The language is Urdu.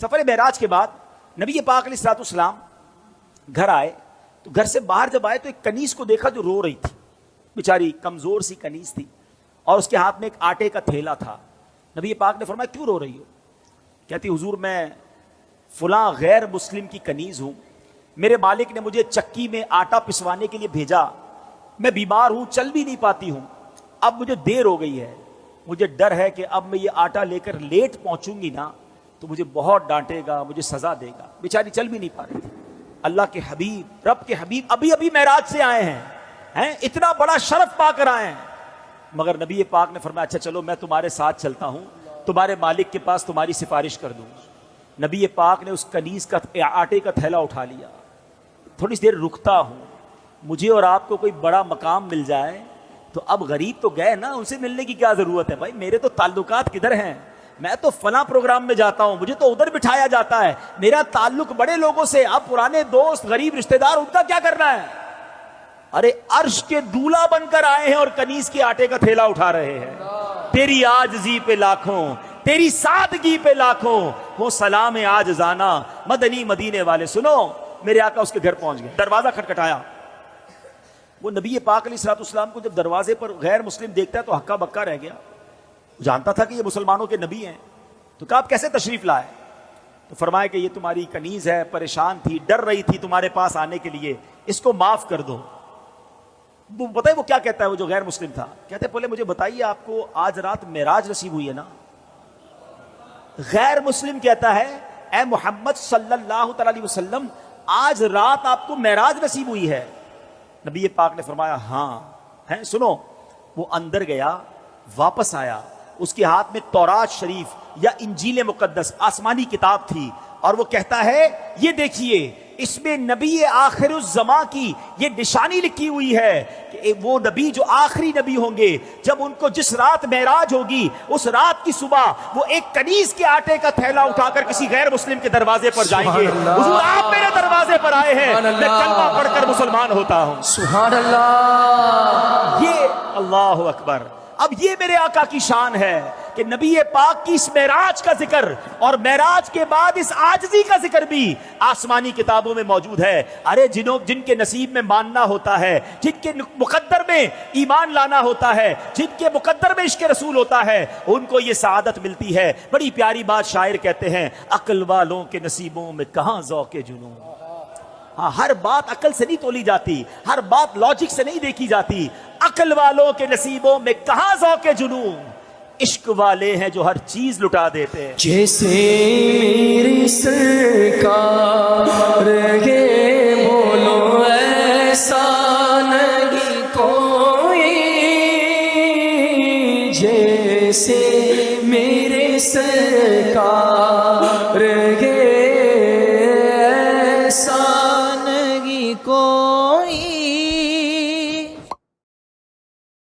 سفر معراج کے بعد نبی پاک علیہ الصلوۃ والسلام گھر آئے تو گھر سے باہر جب آئے تو ایک کنیز کو دیکھا جو رو رہی تھی، بیچاری کمزور سی کنیز تھی اور اس کے ہاتھ میں ایک آٹے کا تھیلا تھا۔ نبی پاک نے فرمایا کیوں رو رہی ہو؟ کہتی حضور میں فلاں غیر مسلم کی کنیز ہوں، میرے مالک نے مجھے چکی میں آٹا پسوانے کے لیے بھیجا، میں بیمار ہوں، چل بھی نہیں پاتی ہوں، اب مجھے دیر ہو گئی ہے، مجھے ڈر ہے کہ اب میں یہ آٹا لے کر لیٹ پہنچوں گی نا تو مجھے بہت ڈانٹے گا، مجھے سزا دے گا۔ بیچاری چل بھی نہیں پا رہی تھی۔ اللہ کے حبیب، رب کے حبیب ابھی ابھی معراج سے آئے ہیں، اتنا بڑا شرف پا کر آئے ہیں، مگر نبی پاک نے فرمایا اچھا چلو میں تمہارے ساتھ چلتا ہوں، تمہارے مالک کے پاس تمہاری سفارش کر دوں۔ نبی پاک نے اس کنیز کا آٹے کا تھیلا اٹھا لیا، تھوڑی سی دیر رکتا ہوں، مجھے اور آپ کو کوئی بڑا مقام مل جائے تو اب غریب تو گئے نا، ان سے ملنے کی کیا ضرورت ہے؟ بھائی میرے تو تعلقات کدھر ہیں، میں تو فلاں پروگرام میں جاتا ہوں، مجھے تو ادھر بٹھایا جاتا ہے، میرا تعلق بڑے لوگوں سے، اب پرانے دوست غریب رشتہ دار ان کا کیا کرنا ہے؟ ارے عرش کے دولہا بن کر آئے ہیں اور کنیز کے آٹے کا تھیلا اٹھا رہے ہیں۔ تیری عاجزی پہ لاکھوں، تیری سادگی پہ لاکھوں، وہ سلام عاجزانہ مدنی مدینے والے۔ سنو میرے آقا اس کے گھر پہنچ گئے، دروازہ کھٹکھٹایا، وہ نبی پاک علیہ الصلوۃ والسلام کو جب دروازے پر غیر مسلم دیکھتا ہے تو ہکا بکا رہ گیا، جانتا تھا کہ یہ مسلمانوں کے نبی ہیں، تو کہا آپ کیسے تشریف لائے؟ تو فرمایا کہ یہ تمہاری کنیز ہے، پریشان تھی، ڈر رہی تھی تمہارے پاس آنے کے لیے، اس کو معاف کر دو۔ وہ پتہ ہے وہ کیا کہتا ہے، وہ جو غیر مسلم تھا، کہتے پہلے مجھے بتائیے آپ کو آج رات معراج نصیب ہوئی ہے نا؟ غیر مسلم کہتا ہے اے محمد صلی اللہ تعالی علیہ وسلم آج رات آپ کو معراج نصیب ہوئی ہے؟ نبی پاک نے فرمایا ہاں ہے۔ سنو، وہ اندر گیا، واپس آیا، اس کے ہاتھ میں تورات شریف یا انجیل مقدس آسمانی کتاب تھی، اور وہ کہتا ہے یہ دیکھیے اس میں نبی آخر الزماں کی یہ نشانی لکھی ہوئی ہے کہ وہ نبی جو آخری نبی ہوں گے، جب ان کو جس رات معراج ہوگی اس رات کی صبح وہ ایک کنیز کے آٹے کا تھیلا اٹھا کر کسی غیر مسلم کے دروازے پر جائیں گے۔ حضور آپ میرے دروازے پر آئے ہیں، میں کلمہ پڑھ کر مسلمان ہوتا ہوں۔ سبحان اللہ، یہ اللہ اکبر۔ اب یہ میرے آقا کی شان ہے کہ نبی پاک کی اس معراج کا ذکر اور معراج کے بعد اس عاجزی کا ذکر بھی آسمانی کتابوں میں موجود ہے۔ ارے جن کے نصیب میں ماننا ہوتا ہے، جن کے مقدر میں ایمان لانا ہوتا ہے، جن کے مقدر میں عشق رسول ہوتا ہے، ان کو یہ سعادت ملتی ہے۔ بڑی پیاری بات شاعر کہتے ہیں، عقل والوں کے نصیبوں میں کہاں ذوق جنون۔ ہاں، ہر بات عقل سے نہیں تولی جاتی، ہر بات لاجک سے نہیں دیکھی جاتی۔ عقل والوں کے نصیبوں میں کہاں ذوق جنون، عشق والے ہیں جو ہر چیز لٹا دیتے ہیں۔ جیسے میری سرکار کے بولو ایسا نہیں کوئی، جیسے میرے سرکار کے